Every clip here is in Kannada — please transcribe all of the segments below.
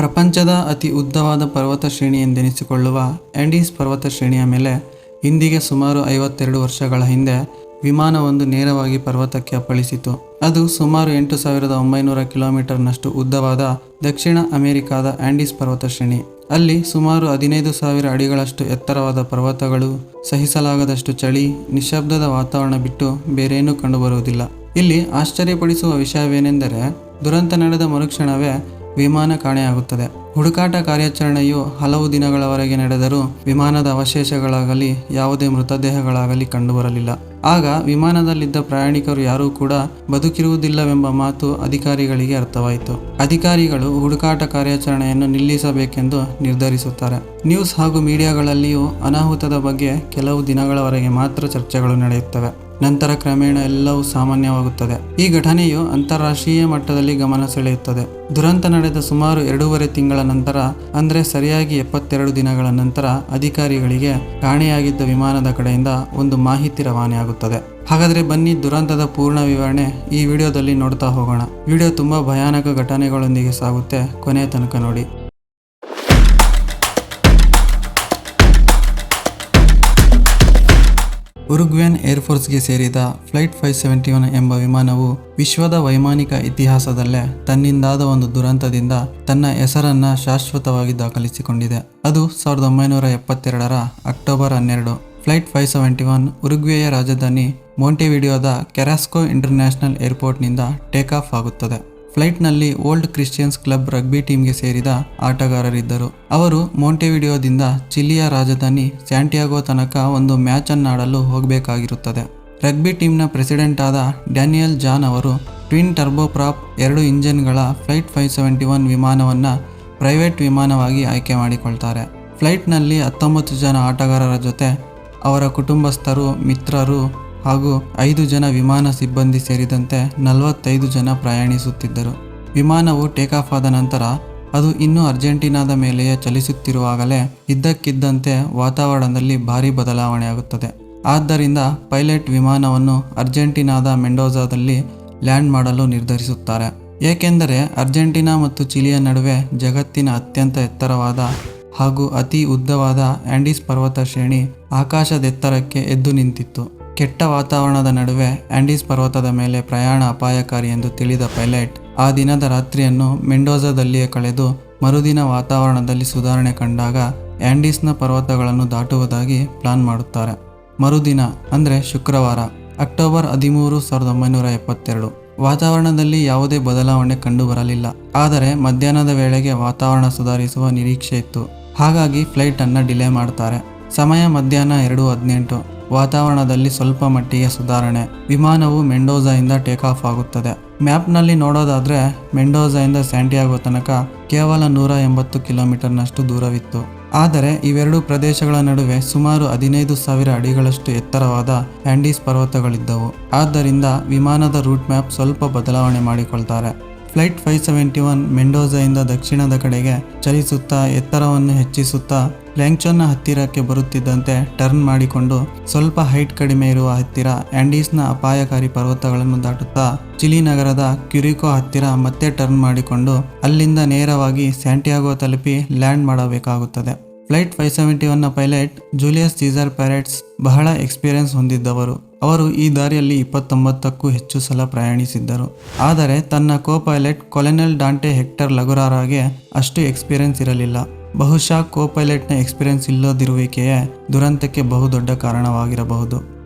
ಪ್ರಪಂಚದ ಅತಿ ಉದ್ದವಾದ ಪರ್ವತ ಶ್ರೇಣಿ ಎಂದೆನಿಸಿಕೊಳ್ಳುವ ಆಂಡೀಸ್ ಪರ್ವತ ಶ್ರೇಣಿಯ ಮೇಲೆ ಇಂದಿಗೆ ಸುಮಾರು 52 ವರ್ಷಗಳ ಹಿಂದೆ ವಿಮಾನವೊಂದು ನೇರವಾಗಿ ಪರ್ವತಕ್ಕೆ ಅಪ್ಪಳಿಸಿತು. ಅದು ಸುಮಾರು 8,900 ಕಿಲೋಮೀಟರ್ನಷ್ಟು ಉದ್ದವಾದ ದಕ್ಷಿಣ ಅಮೆರಿಕಾದ ಆಂಡೀಸ್ ಪರ್ವತ ಶ್ರೇಣಿ. ಅಲ್ಲಿ ಸುಮಾರು 15,000 ಅಡಿಗಳಷ್ಟು ಎತ್ತರವಾದ ಪರ್ವತಗಳು, ಸಹಿಸಲಾಗದಷ್ಟು ಚಳಿ, ನಿಶ್ಶಬ್ದದ ವಾತಾವರಣ ಬಿಟ್ಟು ಬೇರೇನೂ ಕಂಡುಬರುವುದಿಲ್ಲ. ಇಲ್ಲಿ ಆಶ್ಚರ್ಯಪಡಿಸುವ ವಿಷಯವೇನೆಂದರೆ, ದುರಂತ ನಡೆದ ಮರುಕ್ಷಣವೇ ವಿಮಾನ ಕಾಣೆಯಾಗುತ್ತದೆ. ಹುಡುಕಾಟ ಕಾರ್ಯಾಚರಣೆಯು ಹಲವು ದಿನಗಳವರೆಗೆ ನಡೆದರೂ ವಿಮಾನದ ಅವಶೇಷಗಳಾಗಲಿ ಯಾವುದೇ ಮೃತದೇಹಗಳಾಗಲಿ ಕಂಡುಬರಲಿಲ್ಲ. ಆಗ ವಿಮಾನದಲ್ಲಿದ್ದ ಪ್ರಯಾಣಿಕರು ಯಾರೂ ಕೂಡ ಬದುಕಿರುವುದಿಲ್ಲವೆಂಬ ಮಾತು ಅಧಿಕಾರಿಗಳಿಗೆ ಅರ್ಥವಾಯಿತು. ಅಧಿಕಾರಿಗಳು ಹುಡುಕಾಟ ಕಾರ್ಯಾಚರಣೆಯನ್ನು ನಿಲ್ಲಿಸಬೇಕೆಂದು ನಿರ್ಧರಿಸುತ್ತಾರೆ. ನ್ಯೂಸ್ ಹಾಗೂ ಮೀಡಿಯಾಗಳಲ್ಲಿಯೂ ಅನಾಹುತದ ಬಗ್ಗೆ ಕೆಲವು ದಿನಗಳವರೆಗೆ ಮಾತ್ರ ಚರ್ಚೆಗಳು ನಡೆಯುತ್ತವೆ. ನಂತರ ಕ್ರಮೇಣ ಎಲ್ಲವೂ ಸಾಮಾನ್ಯವಾಗುತ್ತದೆ. ಈ ಘಟನೆಯು ಅಂತಾರಾಷ್ಟ್ರೀಯ ಮಟ್ಟದಲ್ಲಿ ಗಮನ ಸೆಳೆಯುತ್ತದೆ. ದುರಂತ ನಡೆದ ಸುಮಾರು 2.5 ತಿಂಗಳ ನಂತರ, ಅಂದರೆ ಸರಿಯಾಗಿ 72 ದಿನಗಳ ನಂತರ, ಅಧಿಕಾರಿಗಳಿಗೆ ಕಾಣೆಯಾಗಿದ್ದ ವಿಮಾನದ ಕಡೆಯಿಂದ ಒಂದು ಮಾಹಿತಿ ರವಾನೆಯಾಗುತ್ತದೆ. ಹಾಗಾದರೆ ಬನ್ನಿ ದುರಂತದ ಪೂರ್ಣ ವಿವರಣೆ ಈ ವಿಡಿಯೋದಲ್ಲಿ ನೋಡ್ತಾ ಹೋಗೋಣ. ವಿಡಿಯೋ ತುಂಬಾ ಭಯಾನಕ ಘಟನೆಗಳೊಂದಿಗೆ ಸಾಗುತ್ತೆ, ಕೊನೆಯ ತನಕ ನೋಡಿ. ಉರುಗ್ವೇನ್ ಏರ್ಫೋರ್ಸ್ಗೆ ಸೇರಿದ ಫ್ಲೈಟ್ 571 ಎಂಬ ವಿಮಾನವು ವಿಶ್ವದ ವೈಮಾನಿಕ ಇತಿಹಾಸದಲ್ಲೇ ತನ್ನಿಂದಾದ ಒಂದು ದುರಂತದಿಂದ ತನ್ನ ಹೆಸರನ್ನ ಶಾಶ್ವತವಾಗಿ ದಾಖಲಿಸಿಕೊಂಡಿದೆ. ಅದು 1972ರ ಅಕ್ಟೋಬರ್ 12. ಫ್ಲೈಟ್ 571 ಉರುಗ್ವೇಯ ರಾಜಧಾನಿ ಮೊಂಟೆವಿಡಿಯೋದ ಕೆರಾಸ್ಕೋ ಇಂಟರ್ನ್ಯಾಷನಲ್ ಏರ್ಪೋರ್ಟ್ನಿಂದ ಟೇಕ್ ಆಫ್ ಆಗುತ್ತದೆ. ಫ್ಲೈಟ್ನಲ್ಲಿ ಓಲ್ಡ್ ಕ್ರಿಶ್ಚಿಯನ್ಸ್ ಕ್ಲಬ್ ರಗ್ಬಿ ಟೀಮ್ಗೆ ಸೇರಿದ ಆಟಗಾರರಿದ್ದರು. ಅವರು ಮೊಂಟೆವಿಡಿಯೋದಿಂದ ಚಿಲಿಯ ರಾಜಧಾನಿ ಸ್ಯಾಂಟಿಯಾಗೋ ತನಕ ಒಂದು ಮ್ಯಾಚ್ ಅನ್ನಾಡಲು ಹೋಗಬೇಕಾಗಿರುತ್ತದೆ. ರಗ್ಬಿ ಟೀಮ್ನ ಪ್ರೆಸಿಡೆಂಟ್ ಆದ ಡ್ಯಾನಿಯಲ್ ಜಾನ್ ಅವರು ಟ್ವಿನ್ ಟರ್ಬೋಪ್ರಾಪ್ 2 ಇಂಜಿನ್ಗಳ ಫ್ಲೈಟ್ 571 ವಿಮಾನವನ್ನು ಪ್ರೈವೇಟ್ ವಿಮಾನವಾಗಿ ಆಯ್ಕೆ ಮಾಡಿಕೊಳ್ತಾರೆ. ಫ್ಲೈಟ್ನಲ್ಲಿ 19 ಜನ ಆಟಗಾರರ ಜೊತೆ ಅವರ ಕುಟುಂಬಸ್ಥರು, ಮಿತ್ರರು ಹಾಗೂ 5 ಜನ ವಿಮಾನ ಸಿಬ್ಬಂದಿ ಸೇರಿದಂತೆ 45 ಜನ ಪ್ರಯಾಣಿಸುತ್ತಿದ್ದರು. ವಿಮಾನವು ಟೇಕ್ ಆಫ್ ಆದ ನಂತರ ಅದು ಇನ್ನೂ ಅರ್ಜೆಂಟೀನಾದ ಮೇಲೆಯೇ ಚಲಿಸುತ್ತಿರುವಾಗಲೇ ಇದ್ದಕ್ಕಿದ್ದಂತೆ ವಾತಾವರಣದಲ್ಲಿ ಭಾರಿ ಬದಲಾವಣೆಯಾಗುತ್ತದೆ. ಆದ್ದರಿಂದ ಪೈಲಟ್ ವಿಮಾನವನ್ನು ಅರ್ಜೆಂಟೀನಾದ ಮೆಂಡೋಜಾದಲ್ಲಿ ಲ್ಯಾಂಡ್ ಮಾಡಲು ನಿರ್ಧರಿಸುತ್ತಾರೆ. ಏಕೆಂದರೆ ಅರ್ಜೆಂಟೀನಾ ಮತ್ತು ಚಿಲಿಯ ನಡುವೆ ಜಗತ್ತಿನ ಅತ್ಯಂತ ಎತ್ತರವಾದ ಹಾಗೂ ಅತಿ ಉದ್ದವಾದ ಆಂಡೀಸ್ ಪರ್ವತ ಶ್ರೇಣಿ ಆಕಾಶದೆತ್ತರಕ್ಕೆ ಎದ್ದು ನಿಂತಿತ್ತು. ಕೆಟ್ಟ ವಾತಾವರಣದ ನಡುವೆ ಆಂಡೀಸ್ ಪರ್ವತದ ಮೇಲೆ ಪ್ರಯಾಣ ಅಪಾಯಕಾರಿ ಎಂದು ತಿಳಿದ ಪೈಲಟ್ ಆ ದಿನದ ರಾತ್ರಿಯನ್ನು ಮೆಂಡೋಜಾದಲ್ಲಿಯೇ ಕಳೆದು ಮರುದಿನ ವಾತಾವರಣದಲ್ಲಿ ಸುಧಾರಣೆ ಕಂಡಾಗ ಆಂಡೀಸ್ನ ಪರ್ವತಗಳನ್ನು ದಾಟುವುದಾಗಿ ಪ್ಲಾನ್ ಮಾಡುತ್ತಾರೆ. ಮರುದಿನ ಅಂದರೆ ಶುಕ್ರವಾರ ಅಕ್ಟೋಬರ್ 13, 1972 ವಾತಾವರಣದಲ್ಲಿ ಯಾವುದೇ ಬದಲಾವಣೆ ಕಂಡುಬರಲಿಲ್ಲ. ಆದರೆ ಮಧ್ಯಾಹ್ನದ ವೇಳೆಗೆ ವಾತಾವರಣ ಸುಧಾರಿಸುವ ನಿರೀಕ್ಷೆ ಇತ್ತು. ಹಾಗಾಗಿ ಫ್ಲೈಟ್ ಅನ್ನು ಡಿಲೇ ಮಾಡ್ತಾರೆ. ಸಮಯ ಮಧ್ಯಾಹ್ನ 2:18. ವಾತಾವರಣದಲ್ಲಿ ಸ್ವಲ್ಪ ಮಟ್ಟಿಗೆ ಸುಧಾರಣೆ. ವಿಮಾನವು ಮೆಂಡೋಜಾಯಿಂದ ಟೇಕ್ ಆಫ್ ಆಗುತ್ತದೆ. ಮ್ಯಾಪ್ನಲ್ಲಿ ನೋಡೋದಾದ್ರೆ ಮೆಂಡೋಜಾಯಿಂದ ಸ್ಯಾಂಟಿಯಾಗೋ ತನಕ ಕೇವಲ 180 ಕಿಲೋಮೀಟರ್ನಷ್ಟು ದೂರವಿತ್ತು. ಆದರೆ ಇವೆರಡು ಪ್ರದೇಶಗಳ ನಡುವೆ ಸುಮಾರು 15,000 ಅಡಿಗಳಷ್ಟು ಎತ್ತರವಾದ ಆಂಡೀಸ್ ಪರ್ವತಗಳಿದ್ದವು. ಆದ್ದರಿಂದ ವಿಮಾನದ ರೂಟ್ ಮ್ಯಾಪ್ ಸ್ವಲ್ಪ ಬದಲಾವಣೆ ಮಾಡಿಕೊಳ್ತಾರೆ. ಫ್ಲೈಟ್ 571 ಮೆಂಡೋಜಾಯಿಂದ ದಕ್ಷಿಣದ ಕಡೆಗೆ ಚಲಿಸುತ್ತಾ ಎತ್ತರವನ್ನು ಹೆಚ್ಚಿಸುತ್ತಾ ಲ್ಯಾಂಗ್ಚೊನ್ನ ಹತ್ತಿರಕ್ಕೆ ಬರುತ್ತಿದ್ದಂತೆ ಟರ್ನ್ ಮಾಡಿಕೊಂಡು ಸ್ವಲ್ಪ ಹೈಟ್ ಕಡಿಮೆ ಇರುವ ಹತ್ತಿರ ಆಂಡೀಸ್ನ ಅಪಾಯಕಾರಿ ಪರ್ವತಗಳನ್ನು ದಾಟುತ್ತಾ ಚಿಲಿ ನಗರದ ಕ್ಯುರಿಕೋ ಹತ್ತಿರ ಮತ್ತೆ ಟರ್ನ್ ಮಾಡಿಕೊಂಡು ಅಲ್ಲಿಂದ ನೇರವಾಗಿ ಸ್ಯಾಂಟಿಯಾಗೋ ತಲುಪಿ ಲ್ಯಾಂಡ್ ಮಾಡಬೇಕಾಗುತ್ತದೆ. ಫ್ಲೈಟ್ 571ನ ಪೈಲಟ್ ಜೂಲಿಯಸ್ ಸೀಸರ್ ಪ್ಯಾರೆಟ್ಸ್ ಬಹಳ ಎಕ್ಸ್ಪೀರಿಯನ್ಸ್ ಹೊಂದಿದ್ದವರು. ಅವರು ಈ ದಾರಿಯಲ್ಲಿ 29ಕ್ಕೂ ಹೆಚ್ಚು ಸಲ ಪ್ರಯಾಣಿಸಿದ್ದರು. ಆದರೆ ತನ್ನ co pilot colonel Dante Hector ಲಗುರಾರಾಗೆ ಅಷ್ಟು ಎಕ್ಸ್ಪೀರಿಯನ್ಸ್ ಇರಲಿಲ್ಲ. ಬಹುಶಃ ಕೋ ಪೈಲಟ್ನ ಎಕ್ಸ್ಪೀರಿಯನ್ಸ್ ಇಲ್ಲದಿರುವಿಕೆಯೇ ದುರಂತಕ್ಕೆ ಬಹುದೊಡ್ಡ ಕಾರಣವಾಗಿರಬಹುದು.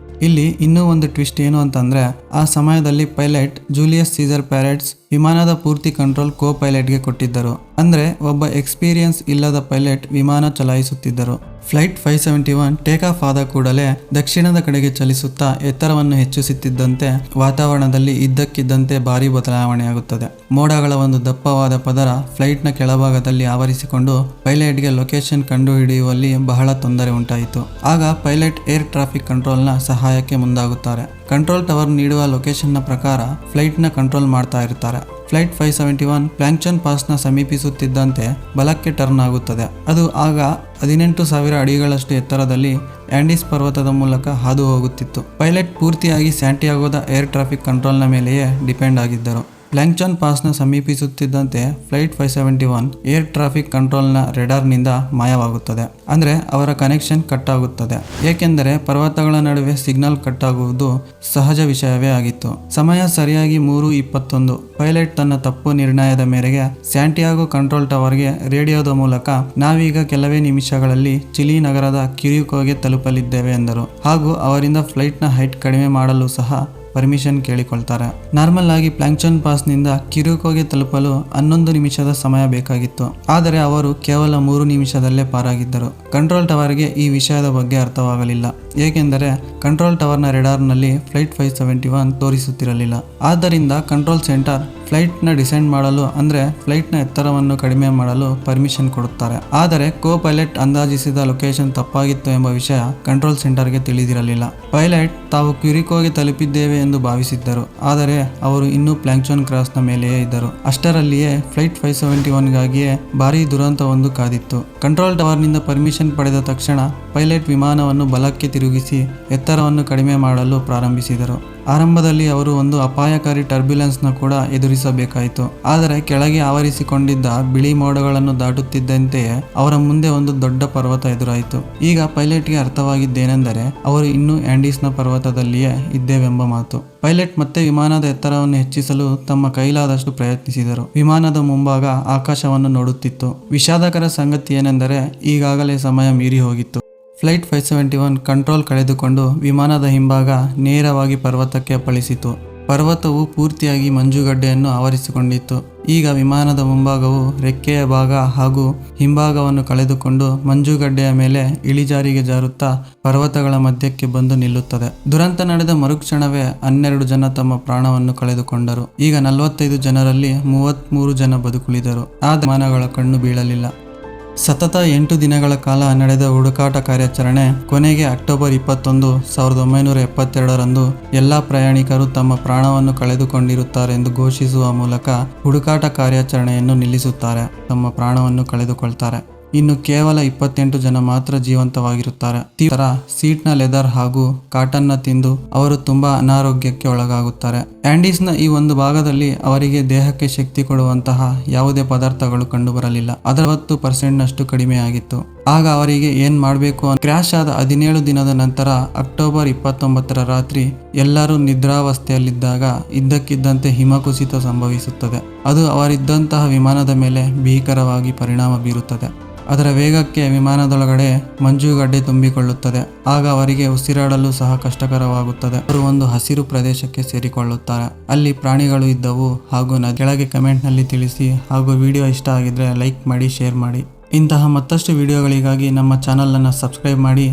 ಇಲ್ಲಿ ಇನ್ನೂ ಒಂದು ಟ್ವಿಸ್ಟ್ ಏನು ಅಂತಂದ್ರೆ, ಆ ಸಮಯದಲ್ಲಿ ಪೈಲಟ್ ಜೂಲಿಯಸ್ ಸೀಸರ್ ಪ್ಯಾರೆಟ್ಸ್ ವಿಮಾನದ ಪೂರ್ತಿ ಕಂಟ್ರೋಲ್ ಕೋ ಪೈಲಟ್ಗೆ ಕೊಟ್ಟಿದ್ದರು. ಅಂದ್ರೆ ಒಬ್ಬ ಎಕ್ಸ್ಪೀರಿಯನ್ಸ್ ಇಲ್ಲದ ಪೈಲಟ್ ವಿಮಾನ ಚಲಾಯಿಸುತ್ತಿದ್ದರು. ಫ್ಲೈಟ್ 571 ಟೇಕ್ ಆಫ್ ಆದ ಕೂಡಲೇ ದಕ್ಷಿಣದ ಕಡೆಗೆ ಚಲಿಸುತ್ತಾ ಎತ್ತರವನ್ನು ಹೆಚ್ಚಿಸುತ್ತಿದ್ದಂತೆ ವಾತಾವರಣದಲ್ಲಿ ಇದ್ದಕ್ಕಿದ್ದಂತೆ ಭಾರಿ ಬದಲಾವಣೆಯಾಗುತ್ತದೆ. ಮೋಡಗಳ ಒಂದು ದಪ್ಪವಾದ ಪದರ ಫ್ಲೈಟ್ನ ಕೆಳಭಾಗದಲ್ಲಿ ಆವರಿಸಿಕೊಂಡು ಪೈಲಟ್ಗೆ ಲೊಕೇಶನ್ ಕಂಡುಹಿಡಿಯುವಲ್ಲಿ ಬಹಳ ತೊಂದರೆ ಉಂಟಾಯಿತು. ಆಗ ಪೈಲಟ್ ಏರ್ ಟ್ರಾಫಿಕ್ ಕಂಟ್ರೋಲ್ನ ಸಹಾಯಕ್ಕೆ ಮುಂದಾಗುತ್ತಾರೆ. ಕಂಟ್ರೋಲ್ ಟವರ್ ನೀಡುವ ಲೊಕೇಶನ್ನ ಪ್ರಕಾರ ಫ್ಲೈಟ್ನ ಕಂಟ್ರೋಲ್ ಮಾಡ್ತಾ ಇರ್ತಾರೆ. ಫ್ಲೈಟ್ 571 ಪ್ಲಾಂಕ್ಚನ್ ಪಾಸ್ನ ಸಮೀಪಿಸುತ್ತಿದ್ದಂತೆ ಬಲಕ್ಕೆ ಟರ್ನ್ ಆಗುತ್ತದೆ. ಅದು ಆಗ 18,000 ಅಡಿಗಳಷ್ಟು ಎತ್ತರದಲ್ಲಿ ಆಂಡೀಸ್ ಪರ್ವತದ ಮೂಲಕ ಹಾದು ಹೋಗುತ್ತಿತ್ತು. ಪೈಲಟ್ ಪೂರ್ತಿಯಾಗಿ ಸ್ಯಾಂಟಿಯಾಗೋದ ಏರ್ ಟ್ರಾಫಿಕ್ ಕಂಟ್ರೋಲ್ನ ಮೇಲೆಯೇ ಡಿಪೆಂಡ್ ಆಗಿದ್ದರು. ಪ್ಲಾಂಕ್ಚನ್ ಪಾಸ್ನ ಸಮೀಪಿಸುತ್ತಿದ್ದಂತೆ ಫ್ಲೈಟ್ 571 ಏರ್ ಟ್ರಾಫಿಕ್ ಕಂಟ್ರೋಲ್ನ ರೆಡಾರ್ನಿಂದ ಮಾಯವಾಗುತ್ತದೆ. ಅಂದರೆ ಅವರ ಕನೆಕ್ಷನ್ ಕಟ್ ಆಗುತ್ತದೆ. ಏಕೆಂದರೆ ಪರ್ವತಗಳ ನಡುವೆ ಸಿಗ್ನಲ್ ಕಟ್ ಆಗುವುದು ಸಹಜ ವಿಷಯವೇ ಆಗಿತ್ತು. ಸಮಯ ಸರಿಯಾಗಿ 3:21. ಪೈಲಟ್ ತನ್ನ ತಪ್ಪು ನಿರ್ಣಯದ ಮೇರೆಗೆ ಸ್ಯಾಂಟಿಯಾಗೋ ಕಂಟ್ರೋಲ್ ಟವರ್ಗೆ ರೇಡಿಯೋದ ಮೂಲಕ ನಾವೀಗ ಕೆಲವೇ ನಿಮಿಷಗಳಲ್ಲಿ ಚಿಲಿ ನಗರದ ಕ್ಯುರಿಕೋಗೆ ತಲುಪಲಿದ್ದೇವೆ ಎಂದರು. ಹಾಗೂ ಅವರಿಂದ ಫ್ಲೈಟ್ನ ಹೈಟ್ ಕಡಿಮೆ ಮಾಡಲು ಸಹ ಪರ್ಮಿಷನ್ ಕೇಳಿಕೊಳ್ತಾರೆ. ನಾರ್ಮಲ್ ಆಗಿ ಪ್ಲಾಂಕ್ಚನ್ ಪಾಸ್ನಿಂದ ಕ್ಯುರಿಕೋಗೆ ತಲುಪಲು 11 ನಿಮಿಷದ ಸಮಯ ಬೇಕಾಗಿತ್ತು. ಆದರೆ ಅವರು ಕೇವಲ 3 ನಿಮಿಷದಲ್ಲೇ ಪಾರಾಗಿದ್ದರು. ಕಂಟ್ರೋಲ್ ಟವರ್ಗೆ ಈ ವಿಷಯದ ಬಗ್ಗೆ ಅರ್ಥವಾಗಲಿಲ್ಲ. ಏಕೆಂದರೆ ಕಂಟ್ರೋಲ್ ಟವರ್ನ ರೆಡಾರ್ನಲ್ಲಿ ಫ್ಲೈಟ್ 571 ತೋರಿಸುತ್ತಿರಲಿಲ್ಲ. ಆದ್ದರಿಂದ ಕಂಟ್ರೋಲ್ ಸೆಂಟರ್ ಫ್ಲೈಟ್ನ ಡಿಸೆಂಡ್ ಮಾಡಲು ಅಂದರೆ ಫ್ಲೈಟ್ನ ಎತ್ತರವನ್ನು ಕಡಿಮೆ ಮಾಡಲು ಪರ್ಮಿಷನ್ ಕೊಡುತ್ತಾರೆ. ಆದರೆ ಕೋ ಪೈಲಟ್ ಅಂದಾಜಿಸಿದ ಲೊಕೇಶನ್ ತಪ್ಪಾಗಿತ್ತು ಎಂಬ ವಿಷಯ ಕಂಟ್ರೋಲ್ ಸೆಂಟರ್ಗೆ ತಿಳಿದಿರಲಿಲ್ಲ. ಪೈಲಟ್ ತಾವು ಕ್ಯುರಿಕೋಗೆ ತಲುಪಿದ್ದೇವೆ ಎಂದು ಭಾವಿಸಿದ್ದರು. ಆದರೆ ಅವರು ಇನ್ನೂ ಪ್ಲಾಂಕ್ಚನ್ ಕ್ರಾಸ್ನ ಮೇಲೆಯೇ ಇದ್ದರು. ಅಷ್ಟರಲ್ಲಿಯೇ ಫ್ಲೈಟ್ 571ಗಾಗಿಯೇ ಭಾರೀ ದುರಂತವೊಂದು ಕಾದಿತ್ತು. ಕಂಟ್ರೋಲ್ ಟವರ್ನಿಂದ ಪರ್ಮಿಷನ್ ಪಡೆದ ತಕ್ಷಣ ಪೈಲಟ್ ವಿಮಾನವನ್ನು ಬಲಕ್ಕೆ ತಿರುಗಿಸಿ ಎತ್ತರವನ್ನು ಕಡಿಮೆ ಮಾಡಲು ಪ್ರಾರಂಭಿಸಿದರು. ಆರಂಭದಲ್ಲಿ ಅವರು ಒಂದು ಅಪಾಯಕಾರಿ ಟರ್ಬ್ಯುಲೆನ್ಸ್ನ ಕೂಡ ಎದುರಿಸಬೇಕಾಯಿತು. ಆದರೆ ಕೆಳಗೆ ಆವರಿಸಿಕೊಂಡಿದ್ದ ಬಿಳಿ ಮೋಡಗಳನ್ನು ದಾಟುತ್ತಿದ್ದಂತೆಯೇ ಅವರ ಮುಂದೆ ಒಂದು ದೊಡ್ಡ ಪರ್ವತ ಎದುರಾಯಿತು. ಈಗ ಪೈಲಟ್ಗೆ ಅರ್ಥವಾಗಿದ್ದೇನೆಂದರೆ ಅವರು ಇನ್ನೂ ಆಂಡೀಸ್ನ ಪರ್ವತದಲ್ಲಿಯೇ ಇದ್ದೇವೆಂಬ ಮಾತು. ಪೈಲಟ್ ಮತ್ತೆ ವಿಮಾನದ ಎತ್ತರವನ್ನು ಹೆಚ್ಚಿಸಲು ತಮ್ಮ ಕೈಲಾದಷ್ಟು ಪ್ರಯತ್ನಿಸಿದರು. ವಿಮಾನದ ಮುಂಭಾಗ ಆಕಾಶವನ್ನು ನೋಡುತ್ತಿತ್ತು. ವಿಷಾದಕರ ಸಂಗತಿ ಏನೆಂದರೆ ಈಗಾಗಲೇ ಸಮಯ ಮೀರಿ ಹೋಗಿತ್ತು. ಫ್ಲೈಟ್ 571 ಕಂಟ್ರೋಲ್ ಕಳೆದುಕೊಂಡು ವಿಮಾನದ ಹಿಂಭಾಗ ನೇರವಾಗಿ ಪರ್ವತಕ್ಕೆ ಅಪ್ಪಳಿಸಿತು. ಪರ್ವತವು ಪೂರ್ತಿಯಾಗಿ ಮಂಜುಗಡ್ಡೆಯನ್ನು ಆವರಿಸಿಕೊಂಡಿತ್ತು. ಈಗ ವಿಮಾನದ ಮುಂಭಾಗವು ರೆಕ್ಕೆಯ ಭಾಗ ಹಾಗೂ ಹಿಂಭಾಗವನ್ನು ಕಳೆದುಕೊಂಡು ಮಂಜುಗಡ್ಡೆಯ ಮೇಲೆ ಇಳಿಜಾರಿಗೆ ಜಾರುತ್ತಾ ಪರ್ವತಗಳ ಮಧ್ಯಕ್ಕೆ ಬಂದು ನಿಲ್ಲುತ್ತದೆ. ದುರಂತ ನಡೆದ ಮರುಕ್ಷಣವೇ 12 ಜನ ತಮ್ಮ ಪ್ರಾಣವನ್ನು ಕಳೆದುಕೊಂಡರು. ಈಗ 45 ಜನರಲ್ಲಿ 33 ಜನ ಬದುಕುಳಿದರು. ಆದರೆ ವಿಮಾನಗಳ ಕಣ್ಣು ಬೀಳಲಿಲ್ಲ. ಸತತ 8 ದಿನಗಳ ಕಾಲ ನಡೆದ ಹುಡುಕಾಟ ಕಾರ್ಯಾಚರಣೆ ಕೊನೆಗೆ ಅಕ್ಟೋಬರ್ 21, 1972ರಂದು ಎಲ್ಲ ಪ್ರಯಾಣಿಕರು ತಮ್ಮ ಪ್ರಾಣವನ್ನು ಕಳೆದುಕೊಂಡಿರುತ್ತಾರೆಂದು ಘೋಷಿಸುವ ಮೂಲಕ ಹುಡುಕಾಟ ಕಾರ್ಯಾಚರಣೆಯನ್ನು ನಿಲ್ಲಿಸುತ್ತಾರೆ. ತಮ್ಮ ಪ್ರಾಣವನ್ನು ಕಳೆದುಕೊಳ್ತಾರೆ. ಇನ್ನು ಕೇವಲ 28 ಜನ ಮಾತ್ರ ಜೀವಂತವಾಗಿರುತ್ತಾರೆ. ತೀರ ಸೀಟ್ನ ಲೆದರ್ ಹಾಗೂ ಕಾಟನ್ನ ತಿಂದು ಅವರು ತುಂಬಾ ಅನಾರೋಗ್ಯಕ್ಕೆ ಒಳಗಾಗುತ್ತಾರೆ. ಆಂಡೀಸ್ನ ಈ ಒಂದು ಭಾಗದಲ್ಲಿ ಅವರಿಗೆ ದೇಹಕ್ಕೆ ಶಕ್ತಿ ಕೊಡುವಂತಹ ಯಾವುದೇ ಪದಾರ್ಥಗಳು ಕಂಡುಬರಲಿಲ್ಲ. 60% ಕಡಿಮೆಯಾಗಿತ್ತು. ಆಗ ಅವರಿಗೆ ಏನ್ ಮಾಡಬೇಕು ಕ್ರ್ಯಾಶ್ ಆದ 17 ದಿನದ ನಂತರ ಅಕ್ಟೋಬರ್ 29ರ ರಾತ್ರಿ ಎಲ್ಲರೂ ನಿದ್ರಾವಸ್ಥೆಯಲ್ಲಿದ್ದಾಗ ಇದ್ದಕ್ಕಿದ್ದಂತೆ ಹಿಮಕುಸಿತ ಸಂಭವಿಸುತ್ತದೆ. ಅದು ಅವರಿದ್ದಂತಹ ವಿಮಾನದ ಮೇಲೆ ಭೀಕರವಾಗಿ ಪರಿಣಾಮ ಬೀರುತ್ತದೆ. ಅದರ ವೇಗಕ್ಕೆ ವಿಮಾನದೊಳಗಡೆ ಮಂಜುಗಡ್ಡೆ ತುಂಬಿಕೊಳ್ಳುತ್ತದೆ. ಆಗ ಅವರಿಗೆ ಉಸಿರಾಡಲು ಸಹ ಕಷ್ಟಕರವಾಗುತ್ತದೆ. ಅವರು ಒಂದು ಹಸಿರು ಪ್ರದೇಶಕ್ಕೆ ಸೇರಿಕೊಳ್ಳುತ್ತಾರೆ. ಅಲ್ಲಿ ಪ್ರಾಣಿಗಳು ಇದ್ದವು ಹಾಗೂ ಕೆಳಗೆ ಕಮೆಂಟ್ನಲ್ಲಿ ತಿಳಿಸಿ. ಹಾಗೂ ವಿಡಿಯೋ ಇಷ್ಟ ಆಗಿದ್ರೆ ಲೈಕ್ ಮಾಡಿ, ಶೇರ್ ಮಾಡಿ. ಇಂತಹ ಮತ್ತಷ್ಟು ವಿಡಿಯೋಗಳಿಗಾಗಿ ನಮ್ಮ ಚಾನಲನ್ನು ಸಬ್ಸ್ಕ್ರೈಬ್ ಮಾಡಿ